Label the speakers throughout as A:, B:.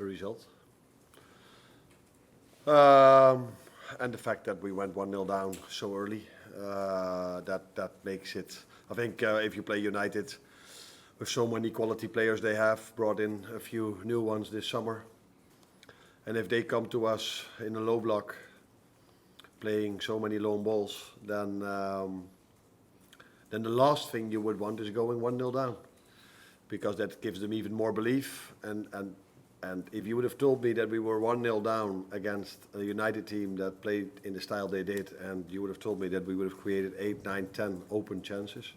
A: the result. And the fact that we went 1-0 down so early, that makes it. I think if you play United with so many quality players, they have brought in a few new ones this summer. And if they come to us in a low block, playing so many lone balls, then the last thing you would want is going 1-0 down, because that gives them even more belief. And if you would have told me that we were 1-0 down against a United team that played in the style they did, and you would have told me that we would have created 8, 9, 10 open chances,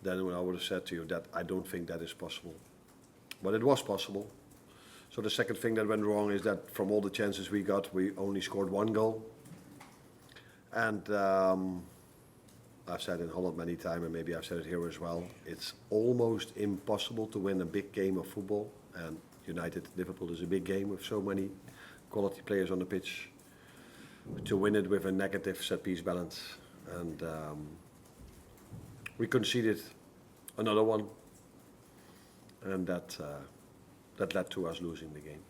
A: then I would have said to you that I don't think that is possible. But it was possible. So the second thing that went wrong is that from all the chances we got, we only scored 1 goal. And I've said in Holland many times, and maybe I've said it here as well, it's almost impossible to win a big game of football. And United, Liverpool is a big game with so many quality players on the pitch, to win it with a negative set-piece balance. And we conceded another one, and that led to us losing the game.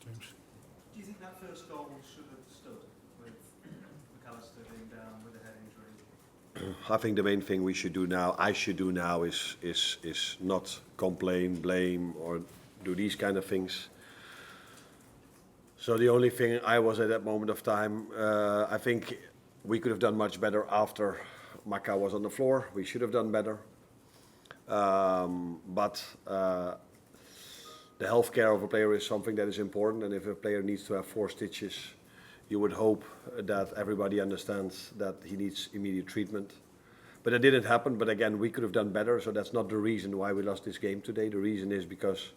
B: James?
C: Do you think that first goal should have stood with Mac Allister being down with a head injury?
A: I think the main thing I should do now is not complain, blame, or do these kind of things. So the only thing I was at that moment of time, I think we could have done much better after Maka was on the floor. We should have done better. But the health care of a player is something that is important, and if a player needs to have 4 stitches, you would hope that everybody understands that he needs immediate treatment. But it didn't happen, but again, we could have done better, so that's not the reason why we lost this game today. The reason is because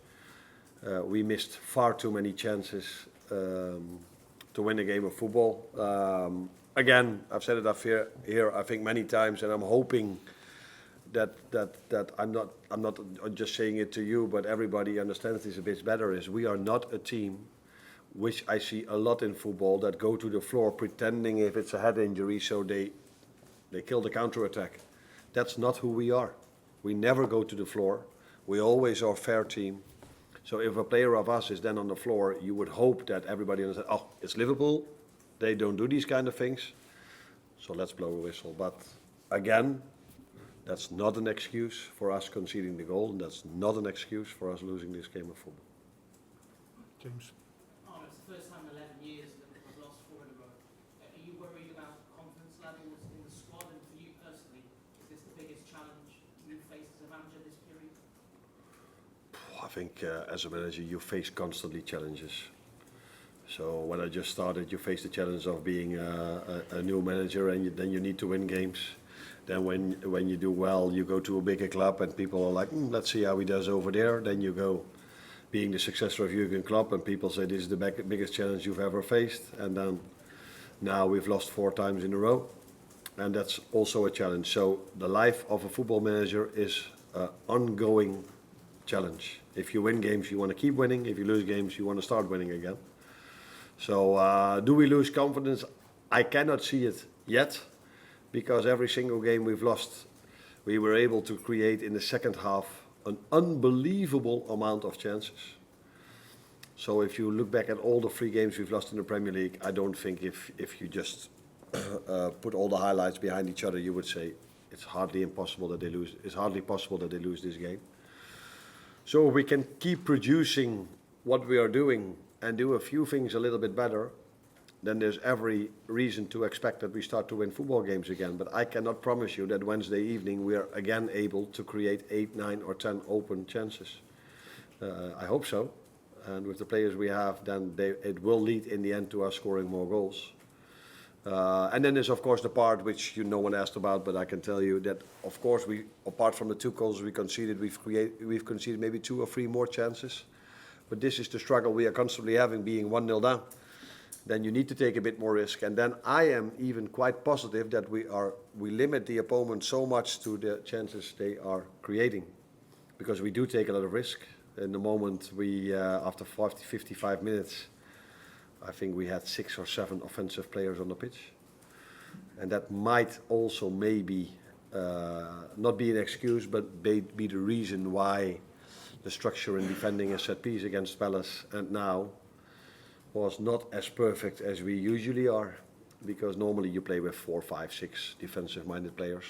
A: we missed far too many chances to win a game of football. Again, I've said it up here I think many times, and I'm hoping that I'm not just saying it to you, but everybody understands this a bit better, is we are not a team, which I see a lot in football, that go to the floor pretending if it's a head injury, so they kill the counter-attack. That's not who we are. We never go to the floor. We always are a fair team. So if a player of us is then on the floor, you would hope that everybody understands, oh, it's Liverpool, they don't do these kind of things, so let's blow a whistle. But again, that's not an excuse for us conceding the goal, and that's not an excuse for us losing this game of football.
B: James?
D: Arne, it's the first time in 11 years that we've lost 4 in a row. Are you worried about confidence levels in the squad, and for you personally, is this the biggest challenge you face as a manager this period?
A: I think as a manager you face constantly challenges. So when I just started, you face the challenge of being a new manager, and then you need to win games. Then when you do well, you go to a bigger club and people are like, let's see how he does over there. Then you go being the successor of Jurgen Klopp, and people say this is the biggest challenge you've ever faced. And then now we've lost 4 times in a row, and that's also a challenge. So the life of a football manager is an ongoing challenge. If you win games, you want to keep winning. If you lose games, you want to start winning again. So do we lose confidence? I cannot see it yet, because every single game we've lost, we were able to create in the second half an unbelievable amount of chances. So if you look back at all the 3 games we've lost in the Premier League, I don't think if you just put all the highlights behind each other, you would say it's hardly possible that they lose this game. So if we can keep producing what we are doing and do a few things a little bit better, then there's every reason to expect that we start to win football games again. But I cannot promise you that Wednesday evening we are again able to create 8, 9 or 10 open chances. I hope so. And with the players we have, then it will lead in the end to us scoring more goals. And then there's of course the part which no one asked about, but I can tell you that of course we, apart from the 2 goals we conceded, we've conceded maybe 2 or 3 more chances. But this is the struggle we are constantly having, being 1-0 down. Then you need to take a bit more risk. And then I am even quite positive that we limit the opponent so much to the chances they are creating, because we do take a lot of risk. In the moment after 55 minutes, I think we had 6 or 7 offensive players on the pitch. And that might also maybe not be an excuse, but be the reason why the structure in defending a set piece against Palace and now was not as perfect as we usually are, because normally you play with 4, 5, 6 defensive-minded players.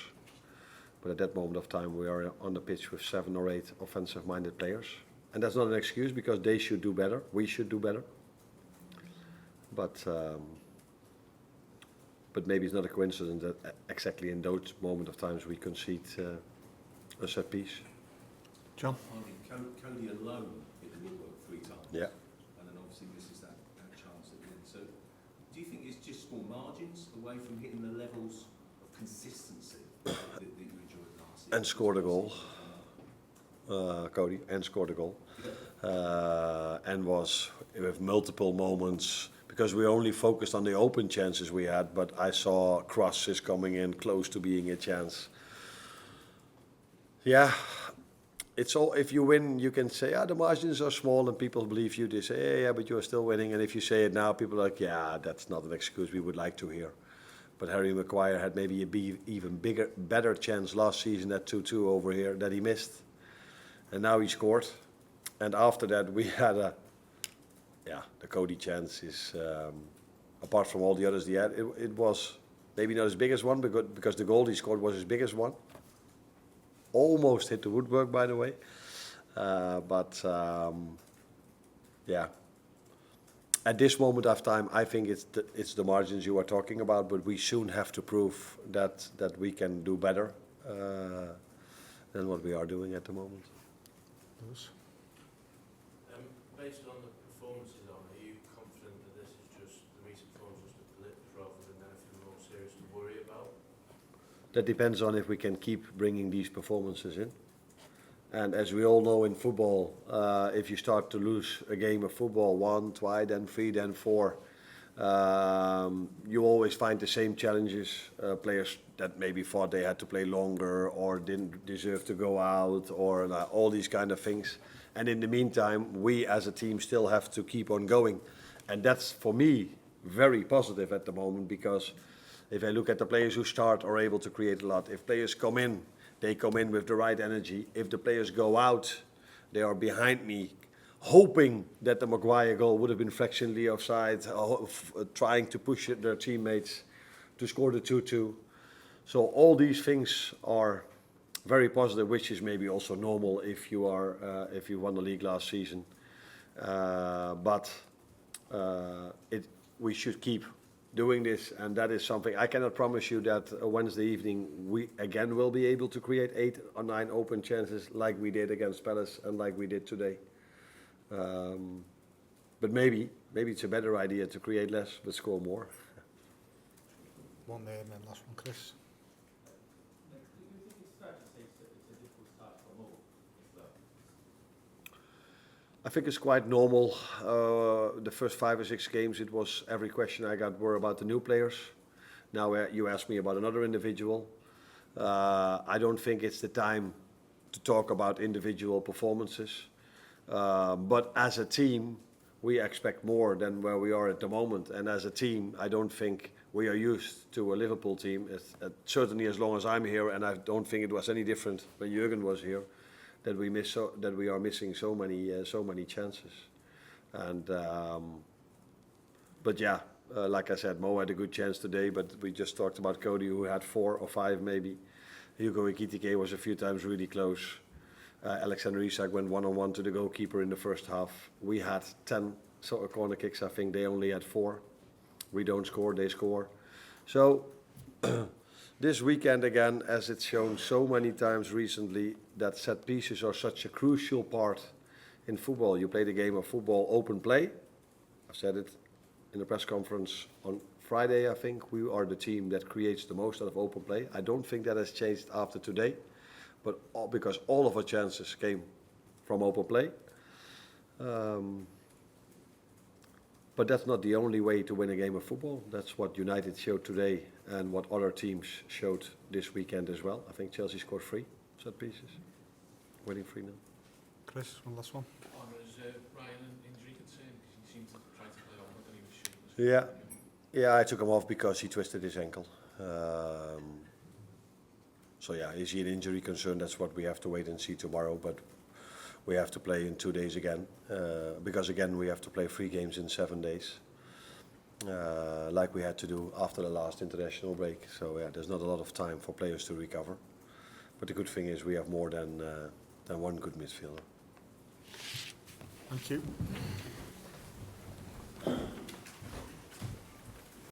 A: But at that moment of time, we are on the pitch with 7 or 8 offensive-minded players. And that's not an excuse, because they should do better. We should do better. But maybe it's not a coincidence that exactly in those moment of times we concede a set piece.
B: John?
E: Cody alone hit the woodwork 3 times.
A: Yeah.
E: And then obviously misses that chance at the end. So do you think it's just small margins away from hitting the levels of consistency that you enjoyed last year?
A: And scored a goal. Cody, and scored a goal. And was with multiple moments, because we only focused on the open chances we had, but I saw crosses coming in close to being a chance. Yeah, it's all, if you win, you can say, the margins are small, and people believe you. They say, yeah, but you're still winning. And if you say it now, people are like, yeah, that's not an excuse we would like to hear. But Harry Maguire had maybe a even better chance last season at 2-2 over here that he missed. And now he scored. And after that, we had the Cody chance is, apart from all the others he had, it was maybe not his biggest one, because the goal he scored was his biggest one. Almost hit the woodwork, by the way. At this moment of time, I think it's the margins you are talking about, but we soon have to prove that we can do better than what we are doing at the moment.
B: Lewis?
F: Based on the performances, are you confident that this is just the recent performance just a blip rather than anything more serious to worry about?
A: That depends on if we can keep bringing these performances in. And as we all know in football, if you start to lose a game of football 1, 2, then 3, then 4, you always find the same challenges. Players that maybe thought they had to play longer or didn't deserve to go out, or all these kind of things. And in the meantime, we as a team still have to keep on going. And that's, for me, very positive at the moment, because if I look at the players who start are able to create a lot. If players come in, they come in with the right energy. If the players go out, they are behind me, hoping that the Maguire goal would have been fractionally offside, trying to push their teammates to score the 2-2. So all these things are very positive, which is maybe also normal if you won the league last season. We should keep doing this, and that is something I cannot promise you that Wednesday evening we again will be able to create 8 or 9 open chances like we did against Palace and like we did today. But maybe it's a better idea to create less but score more.
B: One there and then last one, Chris.
G: Do you think it's fair to say it's a difficult start for Mo?
A: I think it's quite normal. The first 5 or 6 games, it was every question I got were about the new players. Now you ask me about another individual. I don't think it's the time to talk about individual performances. But as a team, we expect more than where we are at the moment. And as a team, I don't think we are used to a Liverpool team, certainly as long as I'm here, and I don't think it was any different when Jurgen was here, that we are missing so many chances. And like I said, Mo had a good chance today, but we just talked about Cody, who had 4 or 5 maybe. Hugo Ekitike was a few times really close. Alexander Isak went one-on-one to the goalkeeper in the first half. We had 10 corner kicks. I think they only had 4. We don't score, they score. So this weekend again, as it's shown so many times recently, that set pieces are such a crucial part in football. You play the game of football open play. I said it in the press conference on Friday, I think. We are the team that creates the most out of open play. I don't think that has changed after today, but because all of our chances came from open play. But that's not the only way to win a game of football. That's what United showed today and what other teams showed this weekend as well. I think Chelsea scored 3 set pieces, winning 3-0.
B: Chris, one last one.
F: Was Ryan an injury concern? Because he seemed to try to play on, but then he was shooting.
A: Yeah, I took him off because he twisted his ankle. So yeah, is he an injury concern? That's what we have to wait and see tomorrow. But we have to play in 2 days again, because again we have to play 3 games in 7 days, like we had to do after the last international break. So yeah, there's not a lot of time for players to recover. But the good thing is we have more than one good midfielder.
B: Thank you.